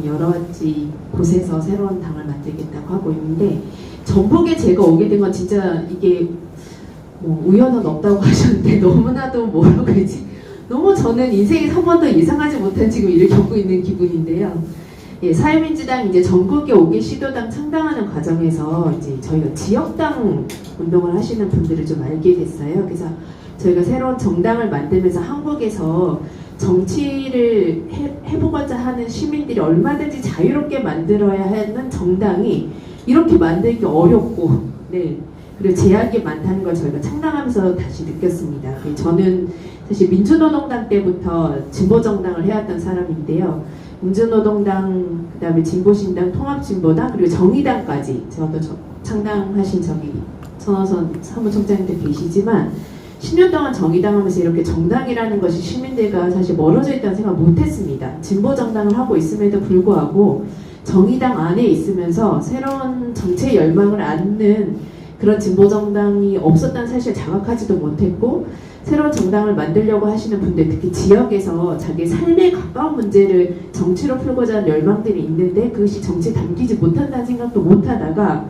여러 가지 곳에서 새로운 당을 만들겠다고 하고 있는데, 전북에 제가 오게 된 건 진짜 이게 뭐 우연은 없다고 하셨는데 너무나도 뭐라고 그러지? 너무 저는 인생에서 한 번도 예상하지 못한 지금 일을 겪고 있는 기분인데요. 예, 사회민주당 이제 전국에 5개 시도당 창당하는 과정에서 이제 저희가 지역당 운동을 하시는 분들을 좀 알게 됐어요. 그래서 저희가 새로운 정당을 만들면서 한국에서 정치를 해보고자 하는 시민들이 얼마든지 자유롭게 만들어야 하는 정당이 이렇게 만들기 어렵고, 네, 그리고 제약이 많다는 걸 저희가 창당하면서 다시 느꼈습니다. 저는 사실 민주노동당 때부터 진보정당을 해왔던 사람인데요. 민주노동당, 그 다음에 진보신당, 통합진보당, 그리고 정의당까지 저도 창당하신 저기 천호선 사무총장님들 계시지만 10년 동안 정의당 하면서 이렇게 정당이라는 것이 시민들과 사실 멀어져 있다는 생각 못했습니다. 진보정당을 하고 있음에도 불구하고 정의당 안에 있으면서 새로운 정치의 열망을 안는 그런 진보정당이 없었다는 사실을 자각하지도 못했고, 새로운 정당을 만들려고 하시는 분들, 특히 지역에서 자기 삶에 가까운 문제를 정치로 풀고자 하는 열망들이 있는데 그것이 정치에 담기지 못한다는 생각도 못하다가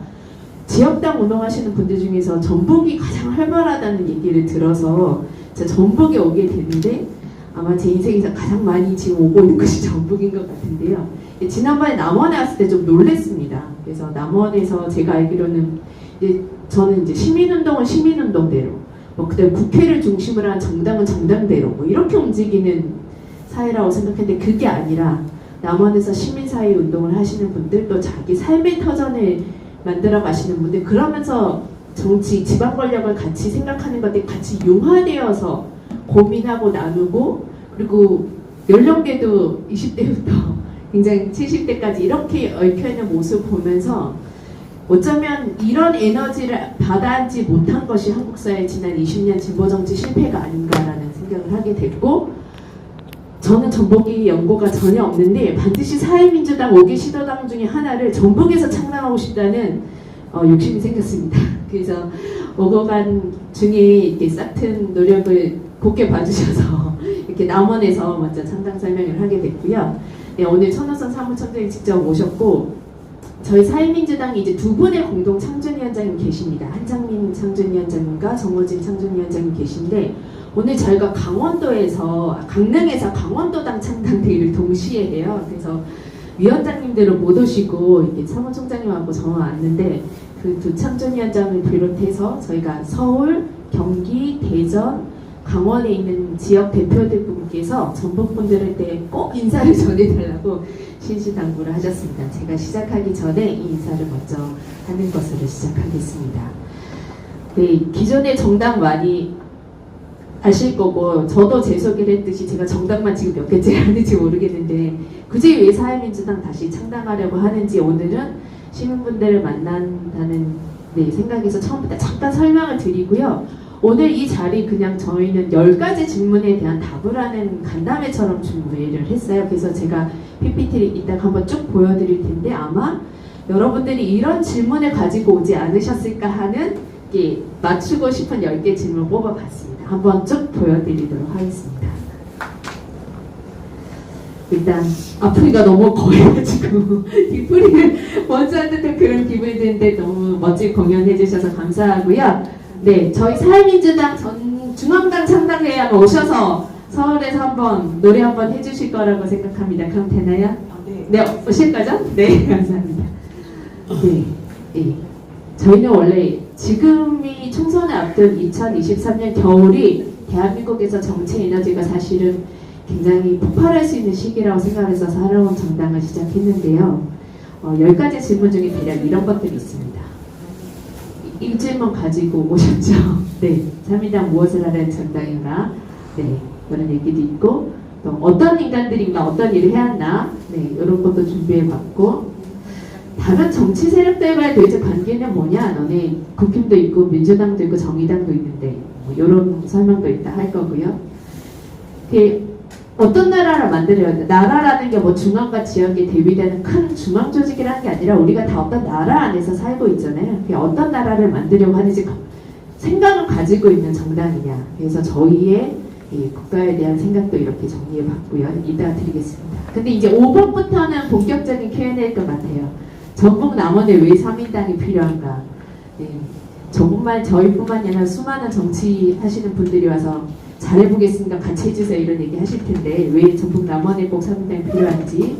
지역당 운동하시는 분들 중에서 전북이 가장 활발하다는 얘기를 들어서 제가 전북에 오게 됐는데, 아마 제 인생에서 가장 많이 지금 오고 있는 것이 전북인 것 같은데요. 지난번에 남원에 왔을 때 좀 놀랬습니다. 그래서 남원에서 제가 알기로는 저는 이제 시민운동은 시민운동대로, 그다음에 국회를 중심으로 한 정당은 정당대로 이렇게 움직이는 사회라고 생각했는데, 그게 아니라 남원에서 시민사회 운동을 하시는 분들, 또 자기 삶의 터전을 만들어 가시는 분들, 그러면서 정치, 지방 권력을 같이 생각하는 것들이 같이 융화되어서 고민하고 나누고, 그리고 연령대도 20대부터 굉장히 70대까지 이렇게 얽혀있는 모습을 보면서 어쩌면 이런 에너지를 받아안지 못한 것이 한국 사회의 지난 20년 진보정치 실패가 아닌가라는 생각을 하게 됐고, 저는 전북이 연고가 전혀 없는데 반드시 사회민주당 5개 시도당 중에 하나를 전북에서 창당하고 싶다는 욕심이 생겼습니다. 그래서 5거간 중에 이렇게 싹튼 노력을 곱게 봐주셔서 이렇게 남원에서 먼저 창당 설명을 하게 됐고요. 네, 오늘 천호선 사무총장이 직접 오셨고, 저희 사회민주당이 이제 두 분의 공동 창준위원장님 계십니다. 한창민 창준위원장님과 정호진 창준위원장님 계신데, 오늘 저희가 강원도에서, 강릉에서 강원도당 창당대회를 동시에 해요. 그래서 위원장님들을 못 오시고 이렇게 사무총장님하고 저만 왔는데, 그 두 창준위원장을 비롯해서 저희가 서울, 경기, 대전, 강원에 있는 지역 대표들 분께서 전북분들한테 꼭 인사를 전해달라고 신시당부를 하셨습니다. 제가 시작하기 전에 이 인사를 먼저 하는 것으로 시작하겠습니다. 네, 기존의 정당 많이 아실 거고, 저도 제 소개를 했듯이 제가 정당만 지금 몇 개째 하는지 모르겠는데 굳이 왜 사회민주당 다시 창당하려고 하는지 오늘은 시민분들을 만난다는 생각에서 처음부터 잠깐 설명을 드리고요. 오늘 이 자리 그냥 저희는 10가지 질문에 대한 답을 하는 간담회처럼 준비를 했어요. 그래서 제가 PPT를 이따가 한번 쭉 보여드릴 텐데, 아마 여러분들이 이런 질문을 가지고 오지 않으셨을까 하는 맞추고 싶은 10개 질문을 뽑아봤습니다. 한번 쭉 보여드리도록 하겠습니다. 일단 앞으리가 너무 거해가지고 뒷풀이를 먼저 한 듯한 그런 기분이 드는데 너무 멋지게 공연해 주셔서 감사하고요. 네, 저희 사회민주당 중앙당 창당회에 오셔서 서울에서 한번 노래 한번 해주실 거라고 생각합니다. 그럼 되나요? 네. 네, 오실 거죠? 네, 감사합니다. 네, 네. 저희는 원래 지금이 총선을 앞둔 2023년 겨울이 대한민국에서 정치 에너지가 사실은 굉장히 폭발할 수 있는 시기라고 생각해서 새로운 정당을 시작했는데요. 10가지 질문 중에 대략 이런 것들이 있습니다. 이 질문 가지고 오셨죠? 네, 사회민주당 무엇을 하려는 정당인가? 네, 이런 얘기도 있고, 또 어떤 인간들인가, 어떤 일을 해왔나? 네, 이런 것도 준비해봤고, 다른 정치 세력들과의 도대체 관계는 뭐냐? 너네 국힘도 있고 민주당도 있고 정의당도 있는데 뭐 이런 설명도 있다 할 거고요. 어떤 나라를 만들어야 돼? 나라라는 게 뭐 중앙과 지역이 대비되는 큰 중앙 조직이라는 게 아니라 우리가 다 어떤 나라 안에서 살고 있잖아요. 어떤 나라를 만들려고 하는지 생각을 가지고 있는 정당이냐. 그래서 저희의 예, 국가에 대한 생각도 이렇게 정리해 봤고요. 이따가 드리겠습니다. 근데 이제 5번부터는 본격적인 Q&A일 것 같아요. 전북 남원에 왜 3인당이 필요한가? 예, 정말 저희뿐만이 아니라 수많은 정치하시는 분들이 와서 잘해보겠습니다. 같이 해주세요. 이런 얘기 하실 텐데 왜 전북 남원에 꼭 3인당이 필요한지,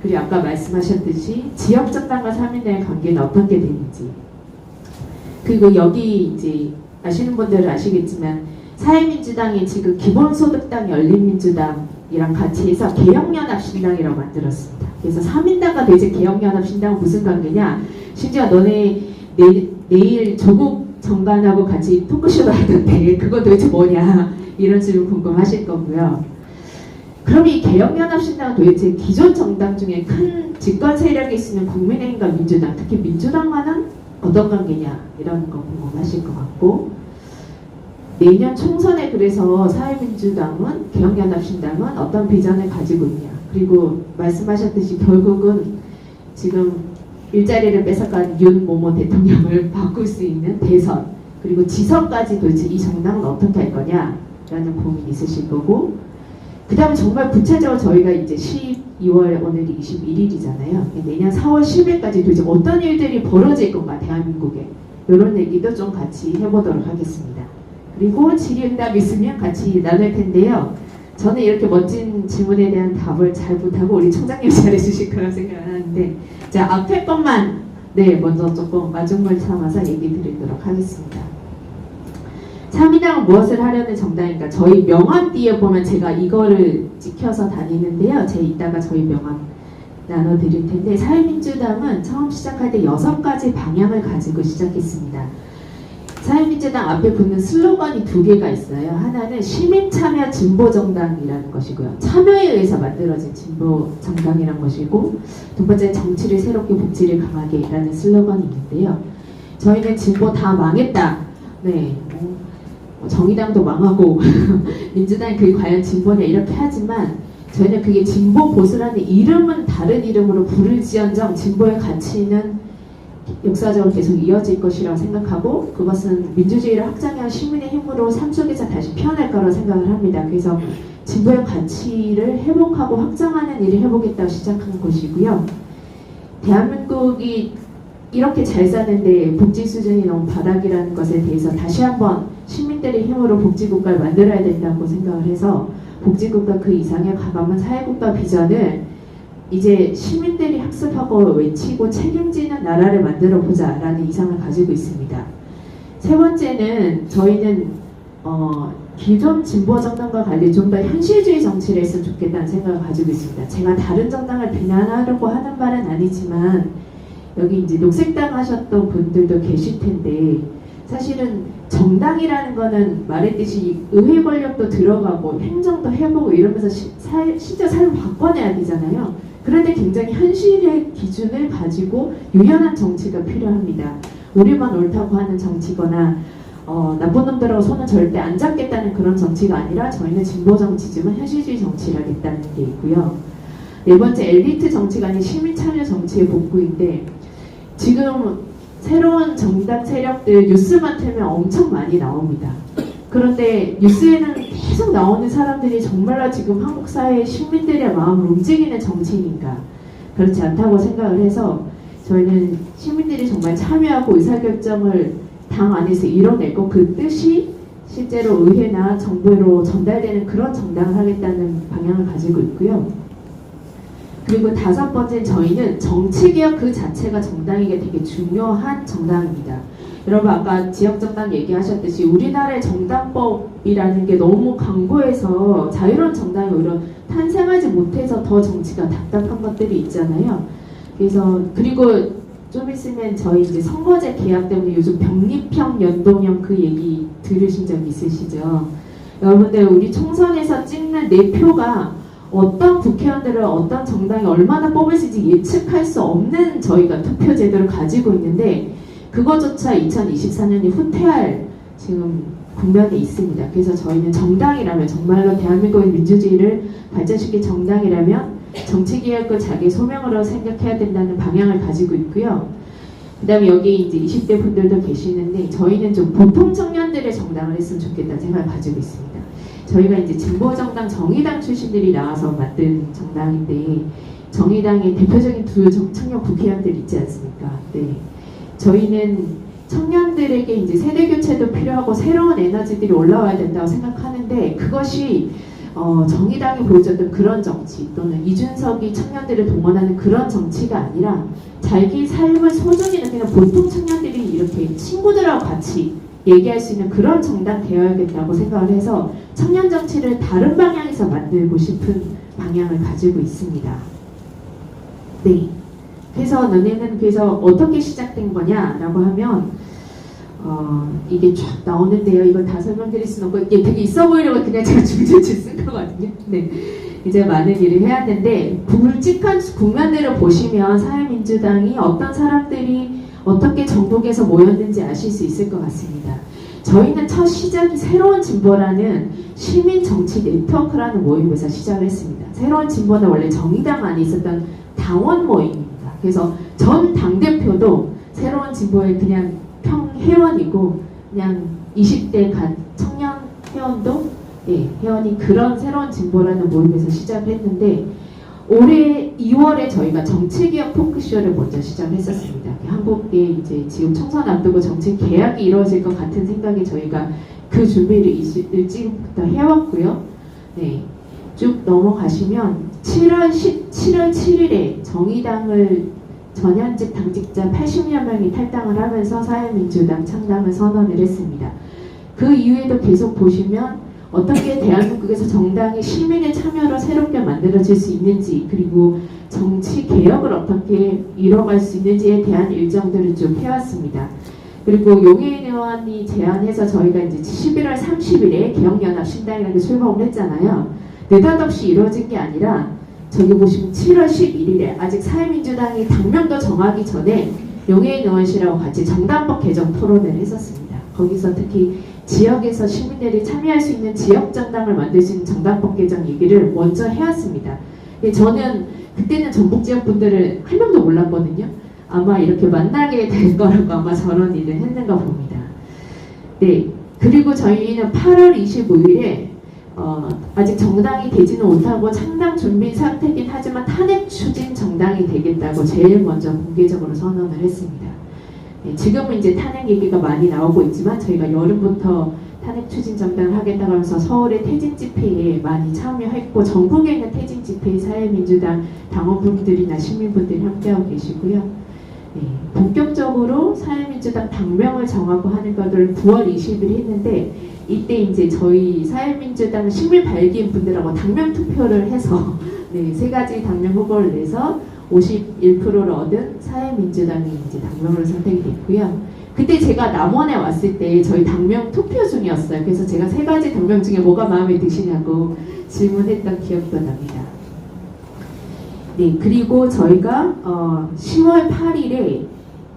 그리고 아까 말씀하셨듯이 지역정당과 3인당의 관계는 어떻게 되는지, 그리고 여기 이제 아시는 분들은 아시겠지만 사회민주당이 지금 기본소득당 열린민주당이랑 같이 해서 개혁연합신당이라고 만들었습니다. 그래서 3인당과 도대체 개혁연합신당은 무슨 관계냐? 심지어 너네 내일 조국 정관하고 같이 토크쇼도 하던데 그거 도대체 뭐냐? 이런 질문 궁금하실 거고요. 그럼 이 개혁연합신당은 도대체 기존 정당 중에 큰 집권 세력이 있으면 국민의힘과 민주당, 특히 민주당과는 어떤 관계냐? 이런 거 궁금하실 것 같고, 내년 총선에 그래서 사회민주당은, 개혁연합신당은 어떤 비전을 가지고 있냐, 그리고 말씀하셨듯이 결국은 지금 일자리를 뺏어간 윤모모 대통령을 바꿀 수 있는 대선, 그리고 지선까지 도대체 이 정당은 어떻게 할 거냐라는 고민이 있으실 거고, 그 다음에 정말 구체적으로 저희가 이제 12월 오늘이 21일이잖아요. 내년 4월 10일까지 도대체 어떤 일들이 벌어질 건가, 대한민국에. 이런 얘기도 좀 같이 해보도록 하겠습니다. 그리고 질의응답 있으면 같이 나눌 텐데요. 저는 이렇게 멋진 질문에 대한 답을 잘 못하고 우리 총장님 잘해주실 거라고 생각하는데, 자, 앞에 것만 먼저 조금 마중물 삼아서 얘기 드리도록 하겠습니다. 3인당은 무엇을 하려는 정당인가? 저희 명함 뒤에 보면 제가 이거를 찍혀서 다니는데요. 제가 이따가 저희 명함 나눠드릴 텐데, 사회민주당은 처음 시작할 때 6가지 방향을 가지고 시작했습니다. 사회민주당 앞에 붙는 슬로건이 2개가 있어요. 하나는 시민참여 진보정당이라는 것이고요. 참여에 의해서 만들어진 진보정당이라는 것이고, 두 번째 정치를 새롭게 복지를 강하게 라는 슬로건이 있는데요. 저희는 진보 다 망했다. 정의당도 망하고 민주당이 그게 과연 진보냐 이렇게 하지만, 저희는 그게 진보 보수라는 이름은 다른 이름으로 부를지언정 진보의 가치는 역사적으로 계속 이어질 것이라고 생각하고, 그것은 민주주의를 확장한 시민의 힘으로 삶 속에서 다시 피어날 거라고 생각을 합니다. 그래서 진보의 가치를 회복하고 확장하는 일을 해보겠다고 시작한 것이고요. 대한민국이 이렇게 잘 사는데 복지 수준이 너무 바닥이라는 것에 대해서 다시 한번 시민들의 힘으로 복지국가를 만들어야 된다고 생각을 해서, 복지국가 그 이상의 과감한 사회국가 비전을 이제 시민들이 학습하고 외치고 책임지는 나라를 만들어 보자 라는 이상을 가지고 있습니다. 세 번째는 저희는 기존 진보 정당과 달리 좀 더 현실주의 정치를 했으면 좋겠다는 생각을 가지고 있습니다. 제가 다른 정당을 비난하려고 하는 바는 아니지만, 여기 이제 녹색당 하셨던 분들도 계실 텐데, 사실은 정당이라는 거는 말했듯이 의회 권력도 들어가고 행정도 해보고 이러면서 실제 삶을 바꿔내야 되잖아요. 그런데 굉장히 현실의 기준을 가지고 유연한 정치가 필요합니다. 우리만 옳다고 하는 정치거나 나쁜 놈들하고 손은 절대 안 잡겠다는 그런 정치가 아니라, 저희는 진보 정치지만 현실주의 정치를 하겠다는 게 있고요. 네 번째, 엘리트 정치가 아닌 시민 참여 정치의 복구인데, 지금 새로운 정당 세력들 뉴스만 틀면 엄청 많이 나옵니다. 그런데 뉴스에는 계속 나오는 사람들이 정말로 지금 한국 사회의 시민들의 마음을 움직이는 정치인인가? 그렇지 않다고 생각을 해서, 저희는 시민들이 정말 참여하고 의사결정을 당 안에서 이뤄내고 그 뜻이 실제로 의회나 정부로 전달되는 그런 정당을 하겠다는 방향을 가지고 있고요. 그리고 5번째, 저희는 정치개혁 그 자체가 정당에게 되게 중요한 정당입니다. 여러분 아까 지역정당 얘기하셨듯이 우리나라의 정당법이라는 게 너무 강고해서 자유로운 정당이 오히려 탄생하지 못해서 더 정치가 답답한 것들이 있잖아요. 그래서 그리고 좀 있으면 저희 이제 선거제 계약 때문에 요즘 병립형, 연동형 그 얘기 들으신 적 있으시죠? 여러분들 우리 총선에서 찍는 내 표가 어떤 국회의원들을 어떤 정당이 얼마나 뽑을 수 있을지 예측할 수 없는 저희가 투표 제도를 가지고 있는데, 그거조차 2024년이 후퇴할 지금 국면에 있습니다. 그래서 저희는 정당이라면, 정말로 대한민국의 민주주의를 발전시킬 정당이라면 정치개혁을 자기 소명으로 생각해야 된다는 방향을 가지고 있고요. 그 다음에 여기 이제 20대 분들도 계시는데, 저희는 좀 보통 청년들의 정당을 했으면 좋겠다는 생각을 가지고 있습니다. 저희가 이제 진보정당 정의당 출신들이 나와서 만든 정당인데 정의당의 대표적인 두 청년 국회의원들 있지 않습니까? 네. 저희는 청년들에게 이제 세대 교체도 필요하고 새로운 에너지들이 올라와야 된다고 생각하는데 그것이 정의당이 보여줬던 그런 정치 또는 이준석이 청년들을 동원하는 그런 정치가 아니라 자기 삶을 소중히 느끼는 보통 청년들이 이렇게 친구들하고 같이 얘기할 수 있는 그런 정당 되어야겠다고 생각을 해서 청년 정치를 다른 방향에서 만들고 싶은 방향을 가지고 있습니다. 네. 그래서 너네는 그래서 어떻게 시작된 거냐라고 하면 이게 쫙 나오는데요. 이걸 다 설명드릴 수는 없고 이게 되게 있어 보이려고 그냥 제가 줄줄줄 쓴 거거든요. 네. 이제 많은 일을 해야 하는데 굵직한 국면들을 보시면 사회민주당이 어떤 사람들이 어떻게 정복에서 모였는지 아실 수 있을 것 같습니다. 저희는 첫 시작이 새로운 진보라는 시민 정치 네트워크라는 모임에서 시작을 했습니다. 새로운 진보는 원래 정의당 안에 있었던 당원 모임입니다. 그래서 전 당대표도 새로운 진보의 그냥 회원이고 그냥 20대 청년 회원도 회원이 그런 새로운 진보라는 모임에서 시작을 했는데 올해 2월에 저희가 정치개혁 토크쇼를 먼저 시작을 했었습니다. 한국에 이제 지금 총선 앞두고 정치 개혁이 이루어질 것 같은 생각에 저희가 그 준비를 일찍부터 해왔고요. 네, 쭉 넘어가시면 7월 7일에 정의당을 전현직 당직자 80여 명이 탈당을 하면서 사회민주당 창당을 선언을 했습니다. 그 이후에도 계속 보시면 어떻게 대한민국에서 정당이 시민의 참여로 새롭게 만들어질 수 있는지 그리고 정치 개혁을 어떻게 이뤄갈 수 있는지에 대한 일정들을 쭉 해왔습니다. 그리고 용해인 의원이 제안해서 저희가 이제 11월 30일에 개혁연합신당이라는 게 출범을 했잖아요. 느닷없이 이루어진 게 아니라 저기 보시면 7월 11일에 아직 사회민주당이 당명도 정하기 전에 용해인 의원실하고 같이 정당법 개정 토론을 했었습니다. 거기서 특히 지역에서 시민들이 참여할 수 있는 지역정당을 만들 수 있는 정당법 개정 얘기를 먼저 해왔습니다. 저는 그때는 전북 지역 분들을 한 명도 몰랐거든요. 아마 이렇게 만나게 될 거라고 아마 저런 일을 했는가 봅니다. 네, 그리고 저희는 8월 25일에 아직 정당이 되지는 못하고 창당 준비 상태이긴 하지만 탄핵 추진 정당이 되겠다고 제일 먼저 공개적으로 선언을 했습니다. 네, 지금은 이제 탄핵 얘기가 많이 나오고 있지만 저희가 여름부터 탄핵 추진 정당을 하겠다고 하면서 서울의 퇴진 집회에 많이 참여했고 전국에 있는 퇴진 집회에 사회민주당 당원분들이나 시민분들이 함께하고 계시고요. 네, 본격적으로 사회민주당 당명을 정하고 하는 것을 9월 20일 했는데 이때 이제 저희 사회민주당 시민 발기인 분들하고 당명 투표를 해서 네, 세 가지 당명 후보를 내서 51%를 얻은 사회민주당이 이제 당명으로 선택이 됐고요. 그때 제가 남원에 왔을 때 저희 당명 투표 중이었어요. 그래서 제가 세 가지 당명 중에 뭐가 마음에 드시냐고 질문했던 기억도 납니다. 네, 그리고 저희가 10월 8일에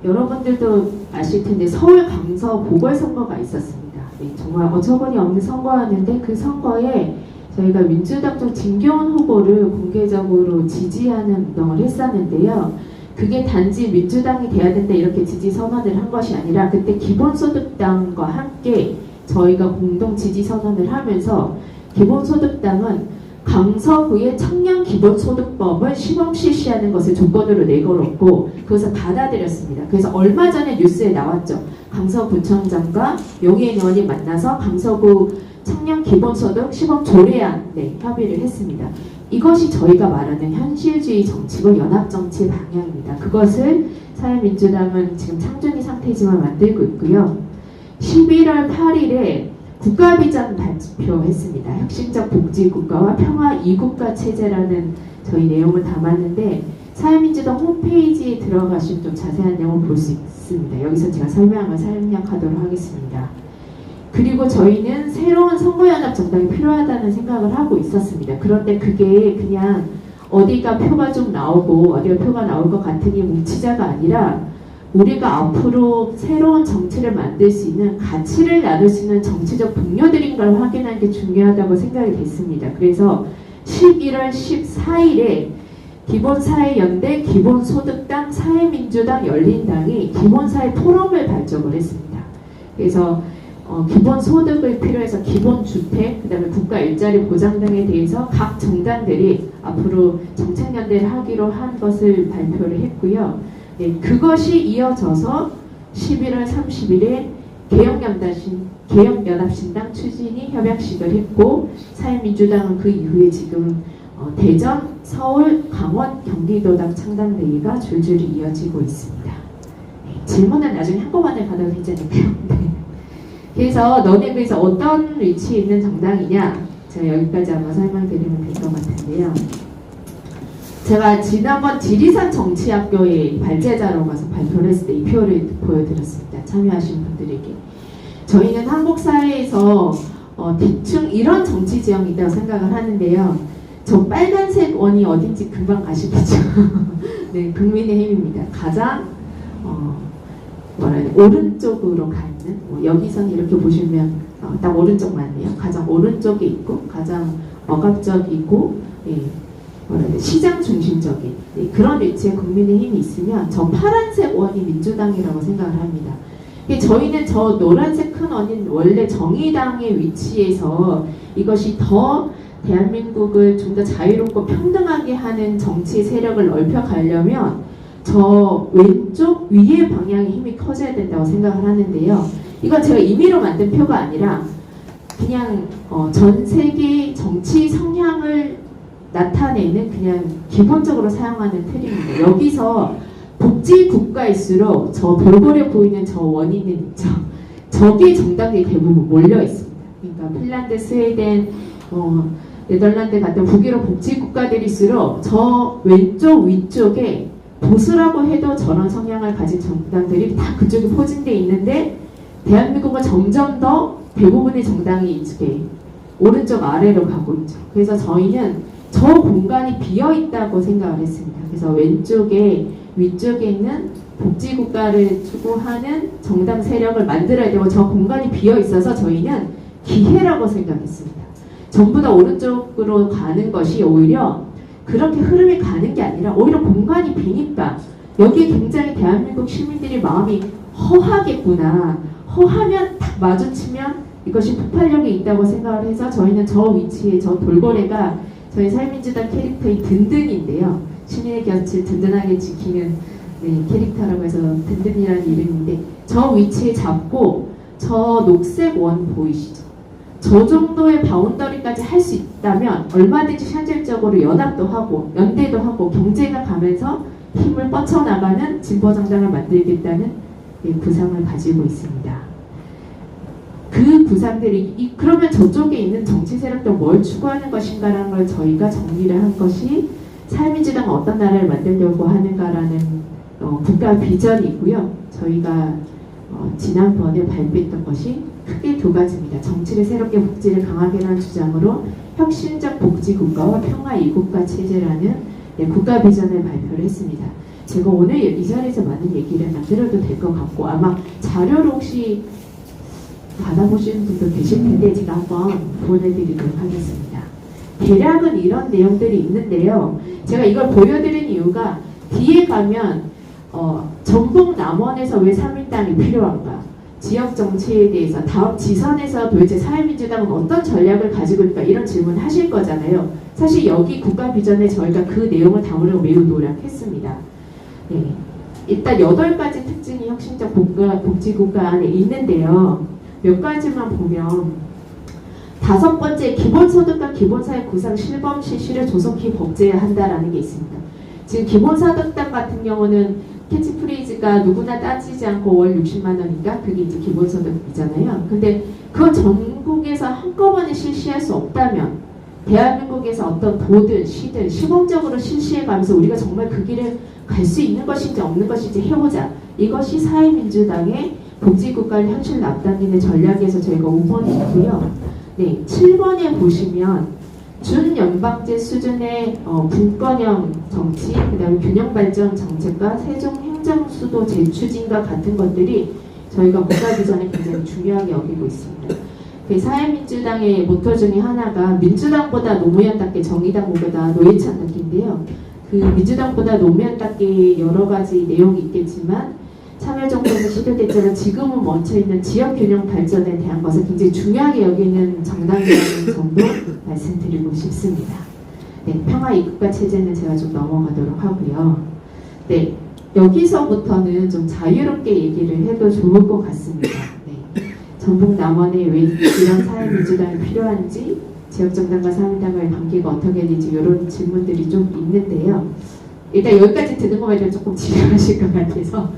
여러분들도 아실 텐데 서울 강서 보궐선거가 있었습니다. 네, 정말 어처구니 없는 선거였는데 그 선거에 저희가 민주당 쪽 진경원 후보를 공개적으로 지지하는 운동을 했었는데요. 그게 단지 민주당이 돼야 된다 이렇게 지지 선언을 한 것이 아니라 그때 기본소득당과 함께 저희가 공동 지지 선언을 하면서 기본소득당은 강서구의 청년 기본소득법을 시범 실시하는 것을 조건으로 내걸었고 그것을 받아들였습니다. 그래서 얼마 전에 뉴스에 나왔죠. 강서구청장과 용해인 의원이 만나서 강서구 청년 기본소득 시범 조례안 협의를 했습니다. 이것이 저희가 말하는 현실주의 정치고 연합정치 방향입니다. 그것을 사회민주당은 지금 창준이 상태지만 만들고 있고요. 11월 8일에 국가비전 발표했습니다. 혁신적 복지국가와 평화 이국가 체제라는 저희 내용을 담았는데 사회민주당 홈페이지에 들어가시면 좀 자세한 내용을 볼 수 있습니다. 여기서 제가 설명을 생략하도록 하겠습니다. 그리고 저희는 새로운 선거연합 정당이 필요하다는 생각을 하고 있었습니다. 그런데 그게 그냥 어디가 표가 좀 나오고 어디가 표가 나올 것 같으니 뭉치자가 아니라 우리가 앞으로 새로운 정치를 만들 수 있는 가치를 나눌 수 있는 정치적 동료들인 걸 확인하는 게 중요하다고 생각이 됐습니다. 그래서 11월 14일에 기본사회연대, 기본소득당, 사회민주당, 열린당이 기본사회 포럼을 발족을 했습니다. 그래서 기본소득을 필요해서 기본주택, 그 다음에 국가 일자리 보장 등에 대해서 각 정당들이 앞으로 정책연대를 하기로 한 것을 발표를 했고요. 네, 그것이 이어져서 11월 30일에 개혁연합신당 추진위 협약식을 했고, 사회민주당은 그 이후에 지금 대전, 서울, 강원, 경기도 당 창당대회가 줄줄이 이어지고 있습니다. 질문은 나중에 한꺼번에 받아도 되지 않을까요? 네. 그래서 너네에서 어떤 위치에 있는 정당이냐, 제가 여기까지 아마 설명드리면 될 것 같은데요. 제가 지난번 지리산 정치학교의 발제자로 가서 발표를 했을 때 이 표를 보여드렸습니다. 참여하신 분들에게. 저희는 한국 사회에서 대충 이런 정치 지형이 있다고 생각을 하는데요. 저 빨간색 원이 어딘지 금방 아시겠죠? 네, 국민의힘입니다. 가장 오른쪽으로 가 있는, 여기서는 이렇게 보시면 딱 오른쪽 맞네요. 가장 오른쪽에 있고 가장 억압적이고, 시장 중심적인 그런 위치에 국민의힘이 있으면 저 파란색 원이 민주당이라고 생각을 합니다. 저희는 저 노란색 큰 원인 원래 정의당의 위치에서 이것이 더 대한민국을 좀 더 자유롭고 평등하게 하는 정치 세력을 넓혀가려면 저 왼쪽 위의 방향의 힘이 커져야 된다고 생각을 하는데요. 이건 제가 임의로 만든 표가 아니라 그냥 전 세계 정치 성향을 나타내는 그냥 기본적으로 사용하는 틀입니다. 여기서 복지국가일수록 저 돌고래 보이는 저 원인은 있죠. 저게 정당들이 대부분 몰려 있습니다. 그러니까 핀란드, 스웨덴, 네덜란드 같은 북유럽 복지국가들일수록 저 왼쪽 위쪽에 보수라고 해도 저런 성향을 가진 정당들이 다 그쪽에 포진되어 있는데, 대한민국은 점점 더 대부분의 정당이 이쪽에 오른쪽 아래로 가고 있죠. 그래서 저희는 저 공간이 비어 있다고 생각을 했습니다. 그래서 왼쪽에 위쪽에 있는 복지국가를 추구하는 정당 세력을 만들어야 되고, 저 공간이 비어 있어서 저희는 기회라고 생각했습니다. 전부 다 오른쪽으로 가는 것이 오히려 그렇게 흐름이 가는 게 아니라 오히려 공간이 비니까 여기에 굉장히 대한민국 시민들이 마음이 허하겠구나, 허하면 딱 마주치면 이것이 폭발력이 있다고 생각을 해서 저희는 저 위치에 저 돌고래가 저희 사회민주당 캐릭터의 든든인데요. 시민의 곁을 든든하게 지키는 캐릭터라고 해서 든든이라는 이름인데, 저 위치에 잡고 저 녹색 원 보이시죠? 저 정도의 바운더리까지 할 수 있다면 얼마든지 현실적으로 연합도 하고 연대도 하고 경제가 가면서 힘을 뻗쳐나가는 진보정당을 만들겠다는 구상을 가지고 있습니다. 그 구상들이 그러면 저쪽에 있는 정치 세력도 뭘 추구하는 것인가라는 걸 저희가 정리를 한 것이 사회민주당은 어떤 나라를 만들려고 하는가라는 국가 비전이고요. 저희가 지난번에 발표했던 것이 크게 두 가지입니다. 정치를 새롭게, 복지를 강하게 하는 주장으로 혁신적 복지국가와 평화 이국가 체제라는 국가 비전을 발표를 했습니다. 제가 오늘 이 자리에서 많은 얘기를 안 드려도 될 것 같고, 아마 자료를 혹시 받아보시는 분도 계실 텐데 제가 한번 보내드리도록 하겠습니다. 대략은 이런 내용들이 있는데요. 제가 이걸 보여드린 이유가 뒤에 가면 전북 남원에서 왜 3인당이 필요한가, 지역 정치에 대해서 다음 지선에서 도대체 사회민주당은 어떤 전략을 가지고 있을까, 이런 질문 하실 거잖아요. 사실 여기 국가 비전에 저희가 그 내용을 담으려고 매우 노력했습니다. 네. 일단 8가지 특징이 혁신적 복지국가 안에 있는데요. 몇 가지만 보면, 5번째, 기본소득과 기본사회 구상 실범 실시를 조속히 법제해야 한다라는 게 있습니다. 지금 기본소득당 같은 경우는 캐치프레이즈가 누구나 따지지 않고 월 60만 원인가? 그게 이제 기본소득이잖아요. 근데 그거 전국에서 한꺼번에 실시할 수 없다면 대한민국에서 어떤 도든 시든 시범적으로 실시해가면서 우리가 정말 그 길을 갈 수 있는 것인지 없는 것인지 해보자. 이것이 사회민주당의 복지국가를 현실로 앞당기는 전략에서 저희가 5번이 있고요. 네, 7번에 보시면 준연방제 수준의 분권형 정치, 그 다음에 균형발전 정책과 세종 행정수도 재추진과 같은 것들이 저희가 국가 비전에 굉장히 중요하게 여기고 있습니다. 그 사회민주당의 모토 중에 하나가 민주당보다 노무현답게, 정의당보다 노회찬답게인데요. 그 민주당보다 노무현답게 여러 가지 내용이 있겠지만 참여정부에서 시도됐지만 지금은 멈춰있는 지역균형 발전에 대한 것을 굉장히 중요하게 여기는 정당이라는 점도 말씀드리고 싶습니다. 네, 평화 이국가 체제는 제가 좀 넘어가도록 하고요. 네, 여기서부터는 좀 자유롭게 얘기를 해도 좋을 것 같습니다. 네, 전북 남원에 왜 이런 사회민주당이 필요한지, 지역정당과 사회당과의 관계가 어떻게 되는지 이런 질문들이 좀 있는데요. 일단 여기까지 듣는 것만 해도 조금 지루하실 것 같아서